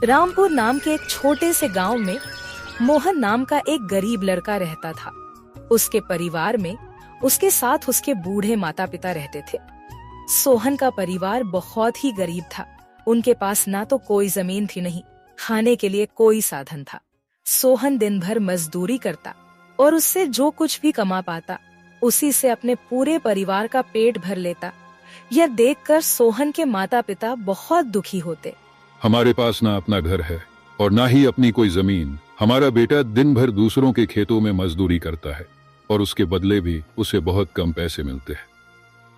रामपुर नाम के एक छोटे से गांव में मोहन नाम का एक गरीब लड़का रहता था। उसके परिवार में उसके साथ उसके बूढ़े माता पिता रहते थे। सोहन का परिवार बहुत ही गरीब था। उनके पास ना तो कोई जमीन थी, नहीं खाने के लिए कोई साधन था। सोहन दिन भर मजदूरी करता और उससे जो कुछ भी कमा पाता उसी से अपने पूरे परिवार का पेट भर लेता। यह देखकर सोहन के माता पिता बहुत दुखी होते। हमारे पास ना अपना घर है और ना ही अपनी कोई जमीन। हमारा बेटा दिन भर दूसरों के खेतों में मजदूरी करता है और उसके बदले भी उसे बहुत कम पैसे मिलते हैं।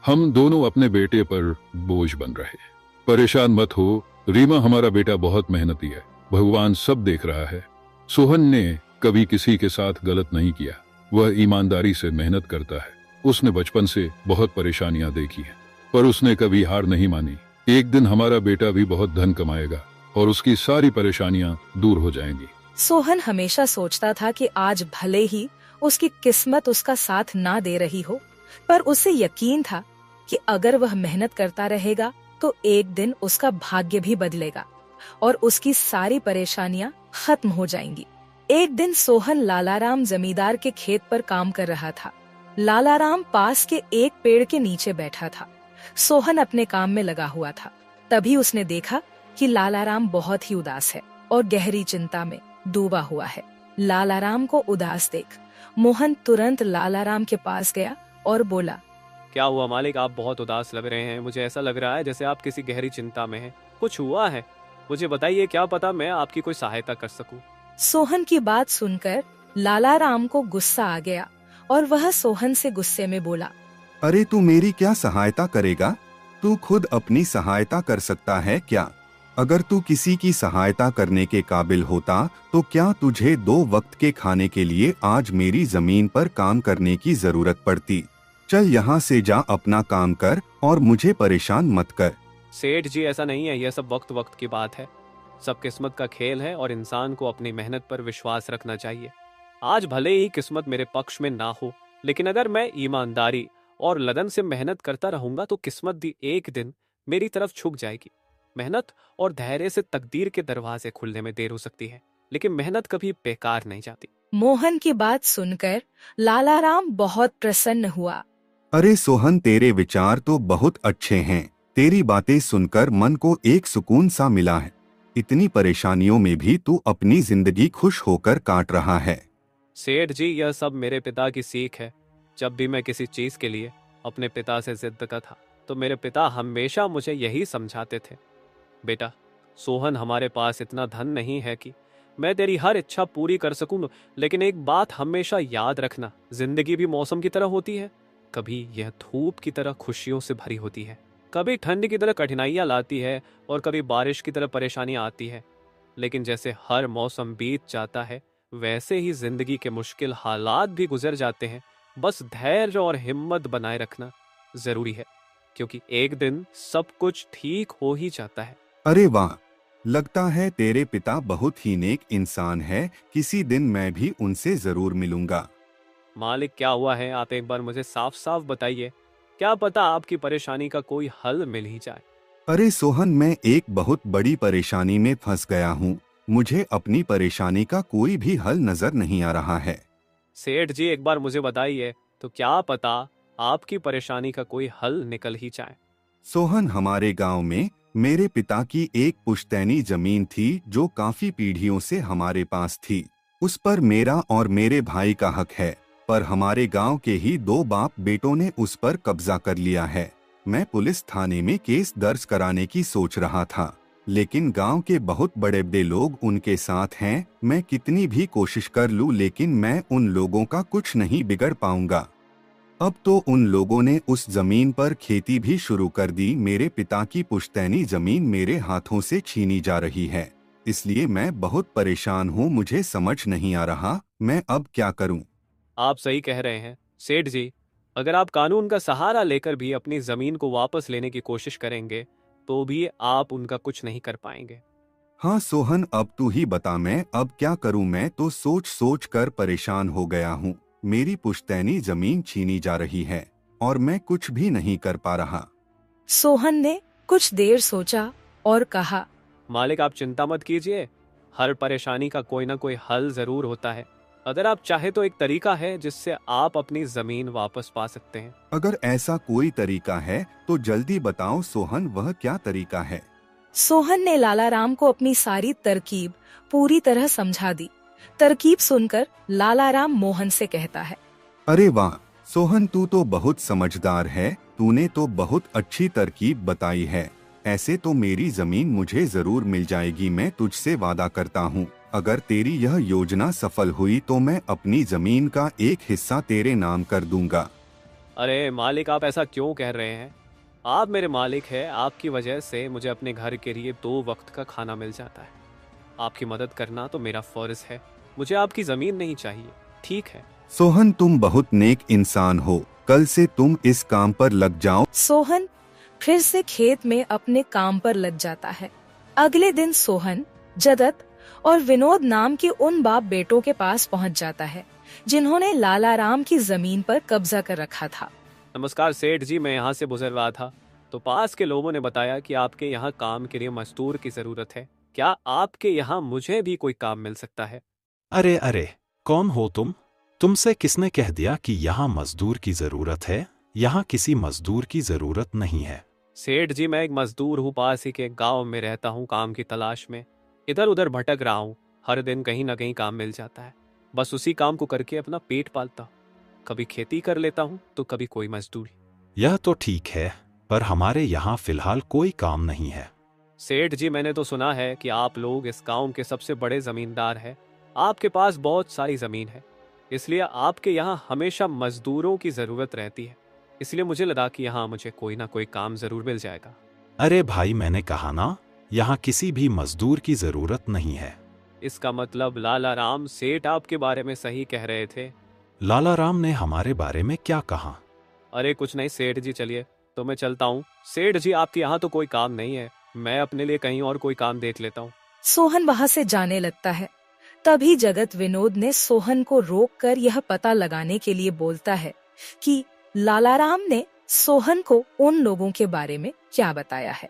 हम दोनों अपने बेटे पर बोझ बन रहे। परेशान मत हो रीमा, हमारा बेटा बहुत मेहनती है, भगवान सब देख रहा है। सोहन ने कभी किसी के साथ गलत नहीं किया, वह ईमानदारी से मेहनत करता है। उसने बचपन से बहुत परेशानियां देखी हैं, पर उसने कभी हार नहीं मानी। एक दिन हमारा बेटा भी बहुत धन कमाएगा और उसकी सारी परेशानियां दूर हो जाएंगी। सोहन हमेशा सोचता था कि आज भले ही उसकी किस्मत उसका साथ ना दे रही हो, पर उसे यकीन था कि अगर वह मेहनत करता रहेगा तो एक दिन उसका भाग्य भी बदलेगा और उसकी सारी परेशानियां खत्म हो जाएंगी। एक दिन सोहन लालाराम जमींदार के खेत पर काम कर रहा था। लालाराम पास के एक पेड़ के नीचे बैठा था। सोहन अपने काम में लगा हुआ था। तभी उसने देखा कि लालाराम बहुत ही उदास है और गहरी चिंता में डूबा हुआ है। लालाराम को उदास देख मोहन तुरंत लालाराम के पास गया और बोला, क्या हुआ मालिक, आप बहुत उदास लग रहे हैं। मुझे ऐसा लग रहा है जैसे आप किसी गहरी चिंता में हैं। कुछ हुआ है? मुझे बताइए, क्या पता मैं आपकी कोई सहायता कर सकूं। सोहन की बात सुनकर लालाराम को गुस्सा आ गया और वह सोहन से गुस्से में बोला, अरे तू मेरी क्या सहायता करेगा? तू खुद अपनी सहायता कर सकता है क्या? अगर तू किसी की सहायता करने के काबिल होता तो क्या तुझे 2 वक्त के खाने के लिए आज मेरी जमीन पर काम करने की जरूरत पड़ती? चल यहाँ से जा, अपना काम कर और मुझे परेशान मत कर। सेठ जी, ऐसा नहीं है, यह सब वक्त वक्त की बात है। सब किस्मत का खेल है और इंसान को अपनी मेहनत पर विश्वास रखना चाहिए। आज भले ही किस्मत मेरे पक्ष में ना हो, लेकिन अगर मैं ईमानदारी और लगन से मेहनत करता रहूंगा तो किस्मत भी एक दिन मेरी तरफ झुक जाएगी। मेहनत और धैर्य से तकदीर के दरवाजे खुलने में देर हो सकती है, लेकिन मेहनत कभी बेकार नहीं जाती। मोहन की बात सुनकर लालाराम बहुत प्रसन्न हुआ। अरे सोहन, तेरे विचार तो बहुत अच्छे हैं। तेरी बातें सुनकर मन को एक सुकून सा मिला है। इतनी परेशानियों में भी तू अपनी जिंदगी खुश होकर काट रहा है। सेठ जी, यह सब मेरे पिता की सीख है। जब भी मैं किसी चीज के लिए अपने पिता से जिद करता था तो मेरे पिता हमेशा मुझे यही समझाते थे, बेटा सोहन, हमारे पास इतना धन नहीं है कि मैं तेरी हर इच्छा पूरी कर सकूं, लेकिन एक बात हमेशा याद रखना, जिंदगी भी मौसम की तरह होती है। कभी यह धूप की तरह खुशियों से भरी होती है, कभी ठंड की तरह कठिनाइयां लाती है और कभी बारिश की तरह परेशानियां आती है। लेकिन जैसे हर मौसम बीत जाता है वैसे ही जिंदगी के मुश्किल हालात भी गुजर जाते हैं। बस धैर्य और हिम्मत बनाए रखना जरूरी है, क्योंकि एक दिन सब कुछ ठीक हो ही जाता है। अरे वाह, लगता है तेरे पिता बहुत ही नेक इंसान है। किसी दिन मैं भी उनसे जरूर मिलूंगा। मालिक, क्या हुआ है? आप एक बार मुझे साफ साफ बताइए, क्या पता आपकी परेशानी का कोई हल मिल ही जाए। अरे सोहन, मैं एक बहुत बड़ी परेशानी में फंस गया हूँ। मुझे अपनी परेशानी का कोई भी हल नजर नहीं आ रहा है। सेठ जी, एक बार मुझे बताइए तो क्या पता आपकी परेशानी का कोई हल निकल ही जाए। सोहन, हमारे गांव में मेरे पिता की एक पुश्तैनी जमीन थी जो काफी पीढ़ियों से हमारे पास थी। उस पर मेरा और मेरे भाई का हक है, पर हमारे गांव के ही 2 बाप बेटों ने उस पर कब्जा कर लिया है। मैं पुलिस थाने में केस दर्ज कराने की सोच रहा था, लेकिन गांव के बहुत बड़े बड़े लोग उनके साथ हैं। मैं कितनी भी कोशिश कर लूं, लेकिन मैं उन लोगों का कुछ नहीं बिगड़ पाऊंगा। अब तो उन लोगों ने उस जमीन पर खेती भी शुरू कर दी। मेरे पिता की पुश्तैनी जमीन मेरे हाथों से छीनी जा रही है, इसलिए मैं बहुत परेशान हूँ। मुझे समझ नहीं आ रहा मैं अब क्या करूँ। आप सही कह रहे हैं सेठ जी, अगर आप कानून का सहारा लेकर भी अपनी जमीन को वापस लेने की कोशिश करेंगे तो भी आप उनका कुछ नहीं कर पाएंगे। हाँ सोहन, अब तू ही बता, मैं अब क्या करूँ? मैं तो सोच सोच कर परेशान हो गया हूँ। मेरी पुश्तैनी जमीन छीनी जा रही है और मैं कुछ भी नहीं कर पा रहा। सोहन ने कुछ देर सोचा और कहा, मालिक आप चिंता मत कीजिए, हर परेशानी का कोई ना कोई हल जरूर होता है। अगर आप चाहे तो एक तरीका है जिससे आप अपनी जमीन वापस पा सकते हैं। अगर ऐसा कोई तरीका है तो जल्दी बताओ सोहन, वह क्या तरीका है? सोहन ने लालाराम को अपनी सारी तरकीब पूरी तरह समझा दी। तरकीब सुनकर लालाराम मोहन से कहता है, अरे वाह सोहन, तू तो बहुत समझदार है, तूने तो बहुत अच्छी तरकीब बताई है। ऐसे तो मेरी जमीन मुझे जरूर मिल जाएगी, मैं तुझसे वादा करता हूँ। अगर तेरी यह योजना सफल हुई तो मैं अपनी जमीन का एक हिस्सा तेरे नाम कर दूंगा। अरे मालिक, आप ऐसा क्यों कह रहे हैं? आप मेरे मालिक हैं, आपकी वजह से मुझे अपने घर के लिए 2 वक्त का खाना मिल जाता है। आपकी मदद करना तो मेरा फर्ज है, मुझे आपकी जमीन नहीं चाहिए, ठीक है? सोहन तुम बहुत नेक इंसान हो, कल से तुम इस काम पर लग जाओ। सोहन फिर से खेत में अपने काम पर लग जाता है। अगले दिन सोहन जगत और विनोद नाम के उन बाप बेटों के पास पहुंच जाता है जिन्होंने लालाराम की जमीन पर कब्जा कर रखा था। नमस्कार सेठ जी, मैं यहाँ से गुजर रहा था तो पास के लोगों ने बताया कि आपके यहाँ काम के लिए मजदूर की जरूरत है। क्या आपके यहाँ मुझे भी कोई काम मिल सकता है? अरे अरे, कौन हो तुम? तुमसे किसने कह दिया कि यहाँ मजदूर की जरूरत है? यहाँ किसी मजदूर की जरूरत नहीं है। सेठ जी, मैं एक मजदूर हूँ, पास ही के गांव में रहता हूँ, काम की तलाश में इधर उधर भटक रहा हूँ। हर दिन कहीं ना कहीं काम मिल जाता है, बस उसी काम को करके अपना पेट पालता हूँ। कभी खेती कर लेता हूँ तो कभी कोई मजदूरी। यह तो ठीक है, पर हमारे यहाँ फिलहाल कोई काम नहीं है। सेठ जी, मैंने तो सुना है कि आप लोग इस गांव के सबसे बड़े जमींदार हैं। आपके पास बहुत सारी जमीन है, इसलिए आपके यहाँ हमेशा मजदूरों की जरूरत रहती है। इसलिए मुझे लगा कि यहाँ मुझे कोई ना कोई काम जरूर मिल जाएगा। अरे भाई, मैंने कहा ना, यहाँ किसी भी मजदूर की जरूरत नहीं है। इसका मतलब लालाराम सेठ आपके बारे में सही कह रहे थे? लालाराम ने हमारे बारे में क्या कहा? अरे कुछ नहीं सेठ जी, चलिए तो मैं चलता हूँ। सेठ जी, आपके यहाँ तो कोई काम नहीं है, मैं अपने लिए कहीं और कोई काम देख लेता हूँ। सोहन वहाँ से जाने लगता है। तभी जगत विनोद ने सोहन को रोककर यह पता लगाने के लिए बोलता है कि लालाराम ने सोहन को उन लोगों के बारे में क्या बताया है।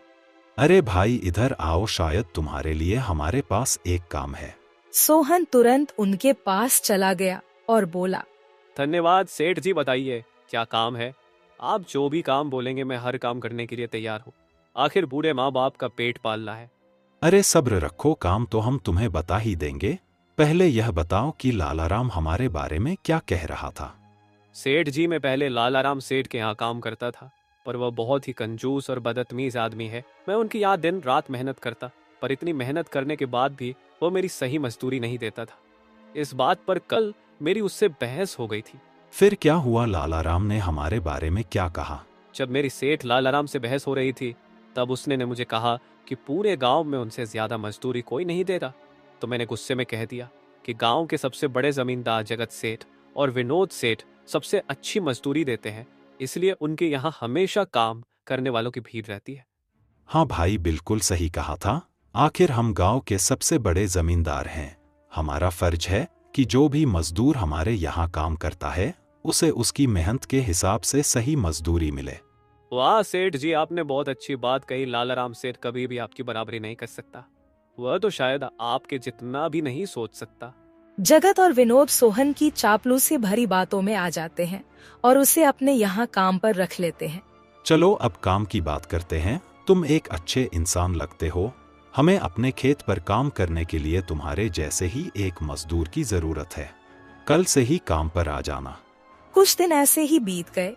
अरे भाई, इधर आओ, शायद तुम्हारे लिए हमारे पास एक काम है। सोहन तुरंत उनके पास चला गया और बोला, धन्यवाद सेठ जी, बताइए क्या काम है? आप जो भी काम बोलेंगे मैं हर काम करने के लिए तैयार हूँ। आखिर बूढ़े माँ बाप का पेट पालना है। अरे सब्र रखो, काम तो हम तुम्हें बता ही देंगे। पहले यह बताओ कि लालाराम हमारे बारे में क्या कह रहा था। सेठ जी, मैं पहले लालाराम सेठ के यहाँ काम करता था, पर वह बहुत ही कंजूस और बदतमीज आदमी है। मैं उनकी यहाँ दिन रात मेहनत करता, पर इतनी मेहनत करने के बाद भी वो मेरी सही मजदूरी नहीं देता था। इस बात पर कल मेरी उससे बहस हो गई थी। फिर क्या हुआ? लालाराम ने हमारे बारे में क्या कहा? जब मेरी सेठ लालाराम से बहस हो रही थी तब उसने ने मुझे कहा कि पूरे गांव में उनसे ज्यादा मजदूरी कोई नहीं दे रहा। तो मैंने गुस्से में कह दिया कि गांव के सबसे बड़े जमींदार जगत सेठ और विनोद सेठ सबसे अच्छी मजदूरी देते हैं, इसलिए उनके यहाँ हमेशा काम करने वालों की भीड़ रहती है। हाँ भाई, बिल्कुल सही कहा था। आखिर हम गांव के सबसे बड़े जमींदार हैं। हमारा फर्ज है कि जो भी मजदूर हमारे यहाँ काम करता है उसे उसकी मेहनत के हिसाब से सही मजदूरी मिले। वाह सेठ जी, आपने बहुत अच्छी बात कही। लालाराम सेठ कभी भी आपकी बराबरी नहीं कर सकता, वह तो शायद आपके जितना भी नहीं सोच सकता। जगत और विनोद सोहन की चापलूसी भरी बातों में आ जाते हैं और उसे अपने यहाँ काम पर रख लेते हैं। चलो अब काम की बात करते हैं। तुम एक अच्छे इंसान लगते हो। हमें अपने खेत पर काम करने के लिए तुम्हारे जैसे ही एक मजदूर की जरूरत है। कल से ही काम पर आ जाना। कुछ दिन ऐसे ही बीत गए।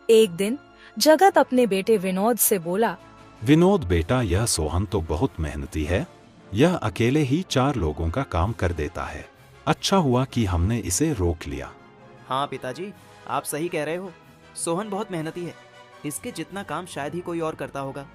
एक दिन जगत अपने बेटे विनोद से बोला, विनोद बेटा, यह सोहन तो बहुत मेहनती है। यह अकेले ही 4 लोगों का काम कर देता है। अच्छा हुआ कि हमने इसे रोक लिया। हाँ पिताजी, आप सही कह रहे हो। सोहन बहुत मेहनती है, इसके जितना काम शायद ही कोई और करता होगा।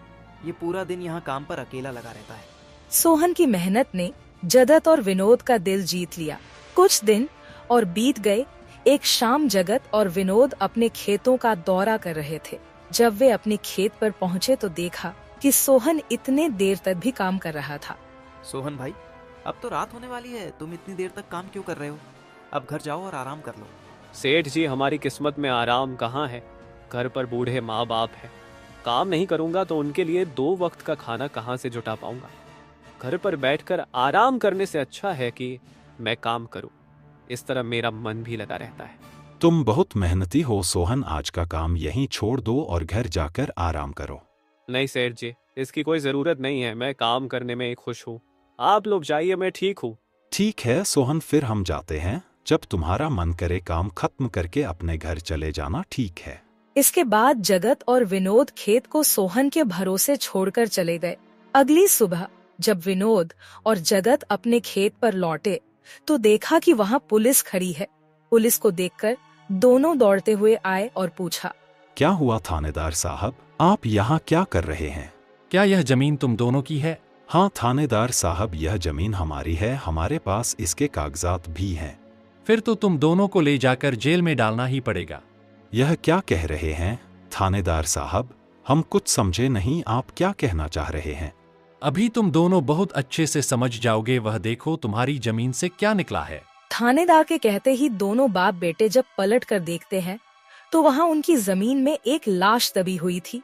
ये पूरा दिन यहाँ काम पर अकेला लगा रहता है। सोहन की मेहनत ने जगत और विनोद का दिल जीत लिया। कुछ दिन और बीत गए। एक शाम जगत और विनोद अपने खेतों का दौरा कर रहे थे। जब वे अपने खेत पर पहुँचे तो देखा कि सोहन इतने देर तक भी काम कर रहा था। सोहन भाई, अब तो रात होने वाली है, तुम इतनी देर तक काम क्यों कर रहे हो? अब घर जाओ और आराम कर लो। सेठ जी, हमारी किस्मत में आराम कहाँ है? घर पर बूढ़े माँ बाप है, काम नहीं करूंगा तो उनके लिए 2 वक्त का खाना कहाँ से जुटा पाऊंगा? घर पर बैठकर आराम करने से अच्छा है कि मैं काम करूं। इस तरह मेरा मन भी लगा रहता है। तुम बहुत मेहनती हो सोहन, आज का काम यहीं छोड़ दो और घर जाकर आराम करो। नहीं सेठ जी, इसकी कोई जरूरत नहीं है। मैं काम करने में खुश हूँ। आप लोग जाइए, मैं ठीक हूँ। ठीक है सोहन, फिर हम जाते हैं। जब तुम्हारा मन करे काम खत्म करके अपने घर चले जाना, ठीक है। इसके बाद जगत और विनोद खेत को सोहन के भरोसे छोड़कर चले गए। अगली सुबह जब विनोद और जगत अपने खेत पर लौटे तो देखा कि वहाँ पुलिस खड़ी है। पुलिस को देखकर दोनों दौड़ते हुए आए और पूछा, क्या हुआ थानेदार साहब, आप यहाँ क्या कर रहे हैं? क्या यह जमीन तुम दोनों की है? हाँ थानेदार साहब, यह जमीन हमारी है, हमारे पास इसके कागजात भी हैं। फिर तो तुम दोनों को ले जाकर जेल में डालना ही पड़ेगा। यह क्या कह रहे हैं थानेदार साहब, हम कुछ समझे नहीं, आप क्या कहना चाह रहे हैं? अभी तुम दोनों बहुत अच्छे से समझ जाओगे। वह देखो तुम्हारी जमीन से क्या निकला है। थानेदार के कहते ही दोनों बाप बेटे जब पलट कर देखते हैं तो वहाँ उनकी जमीन में एक लाश दबी हुई थी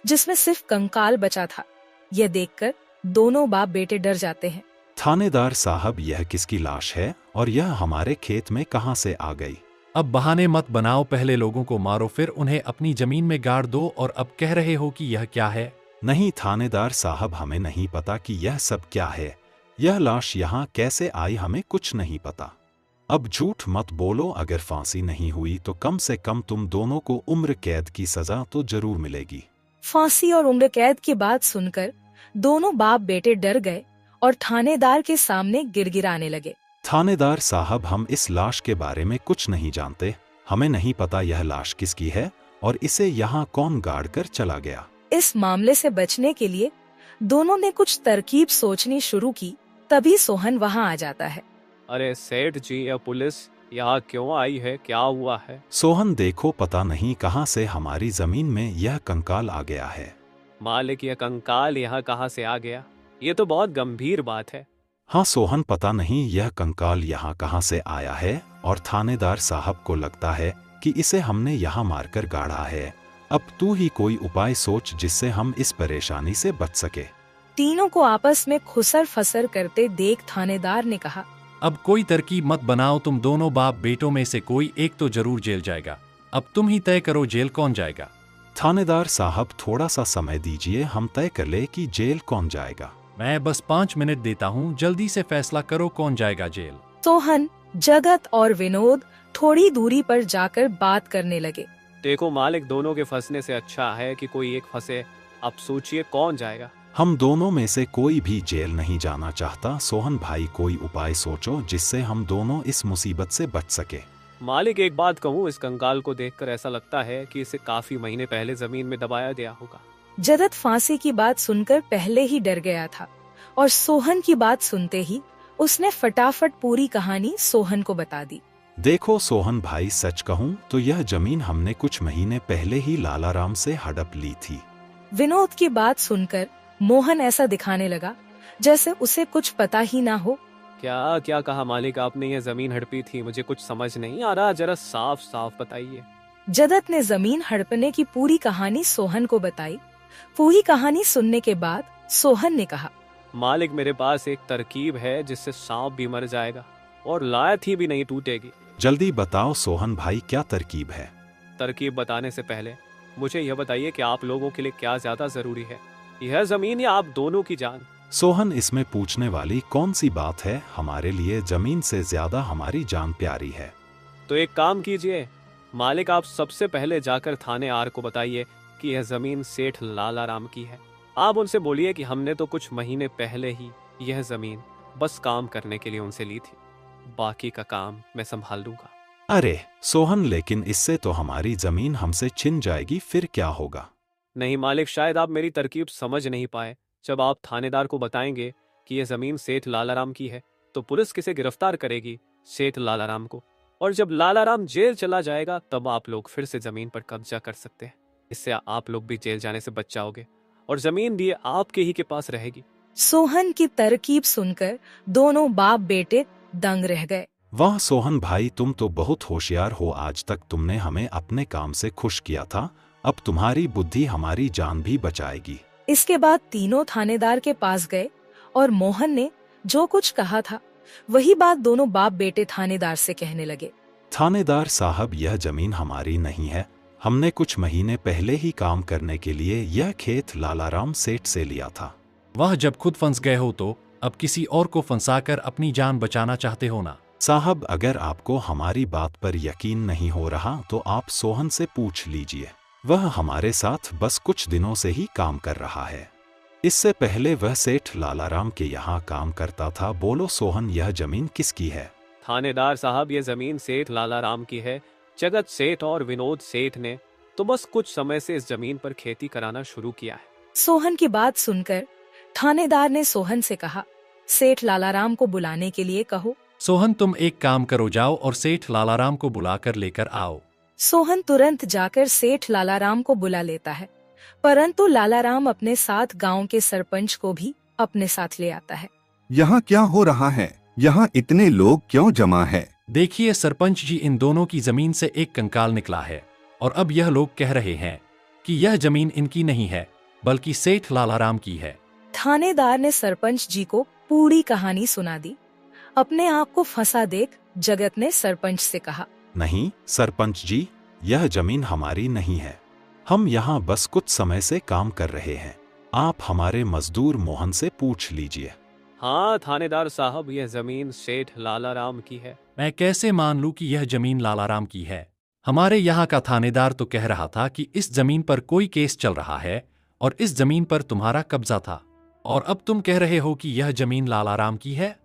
जिसमें सिर्फ कंकाल बचा था। यह देखकर दोनों बाप बेटे डर जाते हैं। थानेदार साहब, यह किसकी लाश है और यह हमारे खेत में कहाँ से आ गई? अब बहाने मत बनाओ, पहले लोगों को मारो फिर उन्हें अपनी जमीन में गाड़ दो और अब कह रहे हो कि यह क्या है? नहीं थानेदार साहब, हमें नहीं पता कि यह सब क्या है। यह लाश यहाँ कैसे आई, हमें कुछ नहीं पता। अब झूठ मत बोलो, अगर फांसी नहीं हुई तो कम से कम तुम दोनों को उम्र कैद की सजा तो जरूर मिलेगी। फांसी और उम्र कैद की बात सुनकर दोनों बाप बेटे डर गए और थानेदार के सामने गिड़गिड़ाने लगे। थानेदार साहब, हम इस लाश के बारे में कुछ नहीं जानते। हमें नहीं पता यह लाश किसकी है और इसे यहाँ कौन गाड़ कर चला गया। इस मामले से बचने के लिए दोनों ने कुछ तरकीब सोचनी शुरू की। तभी सोहन वहाँ आ जाता है। अरे सेठ जी, यह पुलिस यहाँ क्यों आई है? क्या हुआ है? सोहन देखो, पता नहीं कहाँ से हमारी जमीन में यह कंकाल आ गया है। मालिक, यह कंकाल यहाँ कहाँ से आ गया? ये तो बहुत गंभीर बात है। हाँ सोहन, पता नहीं यह कंकाल यहाँ कहाँ से आया है और थानेदार साहब को लगता है कि इसे हमने यहाँ मारकर गाड़ा है। अब तू ही कोई उपाय सोच जिससे हम इस परेशानी से बच सके। तीनों को आपस में खुसर फसर करते देख थानेदार ने कहा, अब कोई तरकीब मत बनाओ, तुम दोनों बाप बेटों में से कोई एक तो जरूर जेल जाएगा। अब तुम ही तय करो जेल कौन जाएगा। थानेदार साहब, थोड़ा सा समय दीजिए, हम तय कर ले कि जेल कौन जाएगा। मैं बस 5 मिनट देता हूँ, जल्दी से फैसला करो कौन जाएगा जेल। सोहन, जगत और विनोद थोड़ी दूरी पर जाकर बात करने लगे। देखो मालिक, दोनों के फंसने से अच्छा है कि कोई एक फंसे। अब सोचिए कौन जाएगा। हम दोनों में से कोई भी जेल नहीं जाना चाहता। सोहन भाई, कोई उपाय सोचो जिससे हम दोनों इस मुसीबत से बच सके। मालिक, एक बात कहूँ, इस कंकाल को देखकर ऐसा लगता है कि इसे काफी महीने पहले जमीन में दबाया गया होगा। जगत फांसी की बात सुनकर पहले ही डर गया था और सोहन की बात सुनते ही उसने फटाफट पूरी कहानी सोहन को बता दी। देखो सोहन भाई, सच कहूँ तो यह जमीन हमने कुछ महीने पहले ही लालाराम से हड़प ली थी। विनोद की बात सुनकर मोहन ऐसा दिखाने लगा जैसे उसे कुछ पता ही ना हो। क्या क्या कहा मालिक आपने? ये जमीन हड़पी थी, मुझे कुछ समझ नहीं आ रहा, जरा साफ साफ बताइए। जगत ने जमीन हड़पने की पूरी कहानी सोहन को बताई। पूरी कहानी सुनने के बाद सोहन ने कहा, मालिक, मेरे पास एक तरकीब है जिससे सांप भी मर जाएगा और लायत ही भी नहीं टूटेगी। जल्दी बताओ सोहन भाई, क्या तरकीब है? तरकीब बताने से पहले मुझे यह बताइए कि आप लोगों के लिए क्या ज्यादा जरूरी है, यह जमीन या आप दोनों की जान? सोहन, इसमें पूछने वाली कौन सी बात है? हमारे लिए जमीन से ज्यादा हमारी जान प्यारी है। तो एक काम कीजिए मालिक, आप सबसे पहले जाकर थाने आर को बताइए कि यह जमीन सेठ लालाराम की है। आप उनसे बोलिए कि हमने तो कुछ महीने पहले ही यह जमीन बस काम करने के लिए उनसे ली थी, बाकी का काम मैं संभाल लूंगा। अरे सोहन, लेकिन इससे तो हमारी जमीन हमसे छिन जाएगी, फिर क्या होगा? नहीं मालिक, शायद आप मेरी तरकीब समझ नहीं पाए। जब आप थानेदार को बताएंगे कि यह जमीन सेठ लालाराम की है तो पुलिस किसे गिरफ्तार करेगी? सेठ लालाराम को। और जब लालाराम जेल चला जाएगा तब आप लोग फिर से जमीन पर कब्जा कर सकते हैं। इससे आप लोग भी जेल जाने से बच जाओगे और जमीन भी आपके ही के पास रहेगी। सोहन की तरकीब सुनकर दोनों बाप बेटे दंग रह गए। वाह सोहन भाई, तुम तो बहुत होशियार हो। आज तक तुमने हमें अपने काम से खुश किया था, अब तुम्हारी बुद्धि हमारी जान भी बचाएगी। इसके बाद तीनों थानेदार के पास गए और मोहन ने जो कुछ कहा था वही बात दोनों बाप बेटे थानेदार से कहने लगे। थानेदार साहब, यह जमीन हमारी नहीं है। हमने कुछ महीने पहले ही काम करने के लिए यह खेत लालाराम सेठ से लिया था। वह जब खुद फंस गए हो तो अब किसी और को फंसाकर अपनी जान बचाना चाहते हो ना? साहब, अगर आपको हमारी बात पर यकीन नहीं हो रहा तो आप सोहन से पूछ लीजिए। वह हमारे साथ बस कुछ दिनों से ही काम कर रहा है। इससे पहले वह सेठ लालाराम के यहाँ काम करता था। बोलो सोहन, यह जमीन किसकी है? थानेदार साहब, ये जमीन सेठ लालाराम की है। जगत सेठ और विनोद सेठ ने तो बस कुछ समय से इस जमीन पर खेती कराना शुरू किया है। सोहन की बात सुनकर थानेदार ने सोहन से कहा, सेठ लालाराम को बुलाने के लिए कहो। सोहन, तुम एक काम करो, जाओ और सेठ लालाराम को बुलाकर लेकर आओ। सोहन तुरंत जाकर सेठ लालाराम को बुला लेता है, परंतु लालाराम अपने साथ गांव के सरपंच को भी अपने साथ ले आता है। यहाँ क्या हो रहा है? यहाँ इतने लोग क्यों जमा है? देखिए सरपंच जी, इन दोनों की जमीन से एक कंकाल निकला है और अब यह लोग कह रहे हैं कि यह जमीन इनकी नहीं है बल्कि सेठ लालाराम की है। थानेदार ने सरपंच जी को पूरी कहानी सुना दी। अपने आप को फंसा देख जगत ने सरपंच से कहा, नहीं सरपंच जी, यह जमीन हमारी नहीं है। हम यहाँ बस कुछ समय से काम कर रहे हैं। आप हमारे मजदूर मोहन से पूछ लीजिए। हाँ थानेदार साहब, यह जमीन सेठ लालाराम की है। मैं कैसे मान लूं कि यह जमीन लालाराम की है? हमारे यहाँ का थानेदार तो कह रहा था कि इस जमीन पर कोई केस चल रहा है और इस जमीन पर तुम्हारा कब्जा था, और अब तुम कह रहे हो कि यह जमीन लालाराम की है।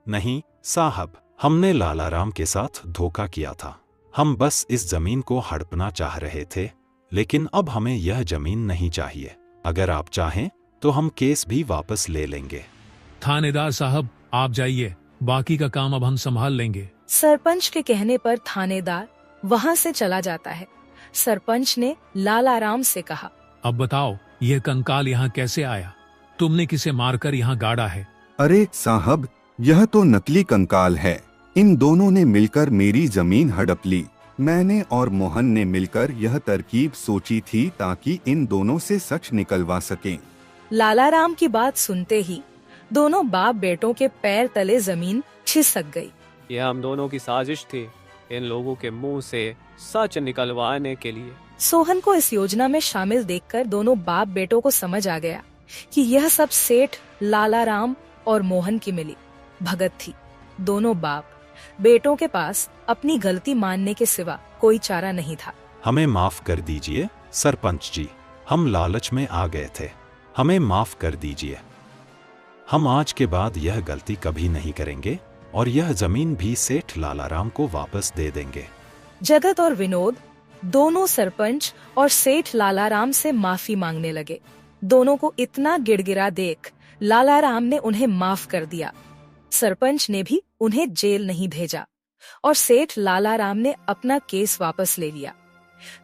नहीं साहब, हमने लालाराम के साथ धोखा किया था। हम बस इस जमीन को हड़पना चाह रहे थे, लेकिन अब हमें यह जमीन नहीं चाहिए। अगर आप चाहें तो हम केस भी वापस ले लेंगे। थानेदार साहब, आप जाइए, बाकी का काम अब हम संभाल लेंगे। सरपंच के कहने पर थानेदार वहां से चला जाता है। सरपंच ने लालाराम से कहा, अब बताओ, यह कंकाल यहाँ कैसे आया? तुमने किसे मारकर यहाँ गाड़ा है? अरे साहब, यह तो नकली कंकाल है। इन दोनों ने मिलकर मेरी जमीन हड़प ली। मैंने और मोहन ने मिलकर यह तरकीब सोची थी ताकि इन दोनों से सच निकलवा सकें। लालाराम की बात सुनते ही दोनों बाप बेटों के पैर तले जमीन खिसक गई। यह हम दोनों की साजिश थी, इन लोगों के मुंह से सच निकलवाने के लिए। सोहन को इस योजना में शामिल देखकर दोनों बाप बेटों को समझ आ गया कि यह सब सेठ लालाराम और मोहन की मिली भगत थी। दोनों बाप बेटों के पास अपनी गलती मानने के सिवा कोई चारा नहीं था। हमें माफ कर दीजिए सरपंच जी, हम लालच में आ गए थे। हमें माफ कर दीजिए। हम आज के बाद यह गलती कभी नहीं करेंगे और यह जमीन भी सेठ लालाराम को वापस दे देंगे। जगत और विनोद दोनों सरपंच और सेठ लालाराम से माफी मांगने लगे। दोनों को इतना गिड़गिड़ा देख लालाराम ने उन्हें माफ कर दिया। सरपंच ने भी उन्हें जेल नहीं भेजा और सेठ लालाराम ने अपना केस वापस ले लिया।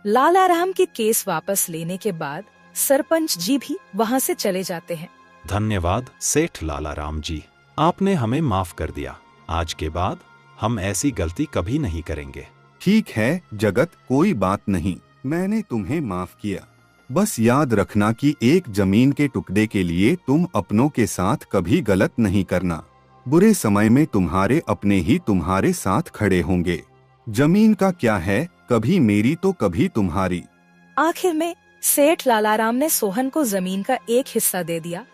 लालाराम के केस वापस लेने के बाद सरपंच जी भी वहां से चले जाते हैं। धन्यवाद सेठ लालाराम जी, आपने हमें माफ कर दिया। आज के बाद हम ऐसी गलती कभी नहीं करेंगे। ठीक है जगत, कोई बात नहीं, मैंने तुम्हें माफ किया। बस याद रखना कि एक जमीन के टुकड़े के लिए तुम अपनों के साथ कभी गलत नहीं करना। बुरे समय में तुम्हारे अपने ही तुम्हारे साथ खड़े होंगे। जमीन का क्या है, कभी मेरी तो कभी तुम्हारी। आखिर में सेठ लालाराम ने सोहन को जमीन का एक हिस्सा दे दिया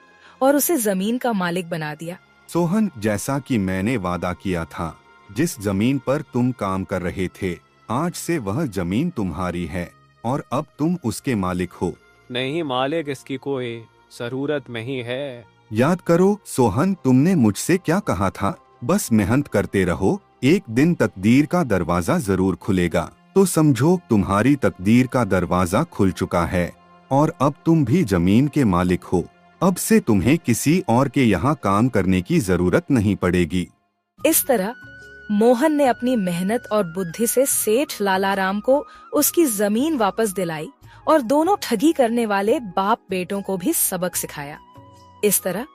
और उसे जमीन का मालिक बना दिया। सोहन, जैसा कि मैंने वादा किया था, जिस जमीन पर तुम काम कर रहे थे, आज से वह जमीन तुम्हारी है और अब तुम उसके मालिक हो। नहीं मालिक, इसकी कोई जरूरत नहीं है। याद करो सोहन, तुमने मुझसे क्या कहा था? बस मेहनत करते रहो, एक दिन तकदीर का दरवाजा जरूर खुलेगा। तो समझो तुम्हारी तकदीर का दरवाजा खुल चुका है और अब तुम भी जमीन के मालिक हो। अब से तुम्हें किसी और के यहाँ काम करने की जरूरत नहीं पड़ेगी। इस तरह मोहन ने अपनी मेहनत और बुद्धि से सेठ लालाराम को उसकी जमीन वापस दिलाई और दोनों ठगी करने वाले बाप बेटों को भी सबक सिखाया। इस तरह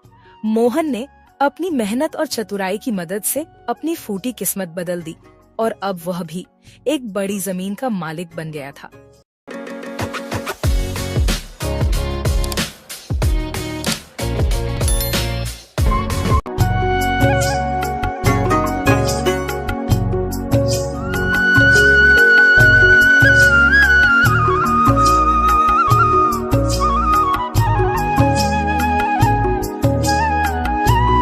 मोहन ने अपनी मेहनत और चतुराई की मदद से अपनी फूटी किस्मत बदल दी और अब वह भी एक बड़ी जमीन का मालिक बन गया था।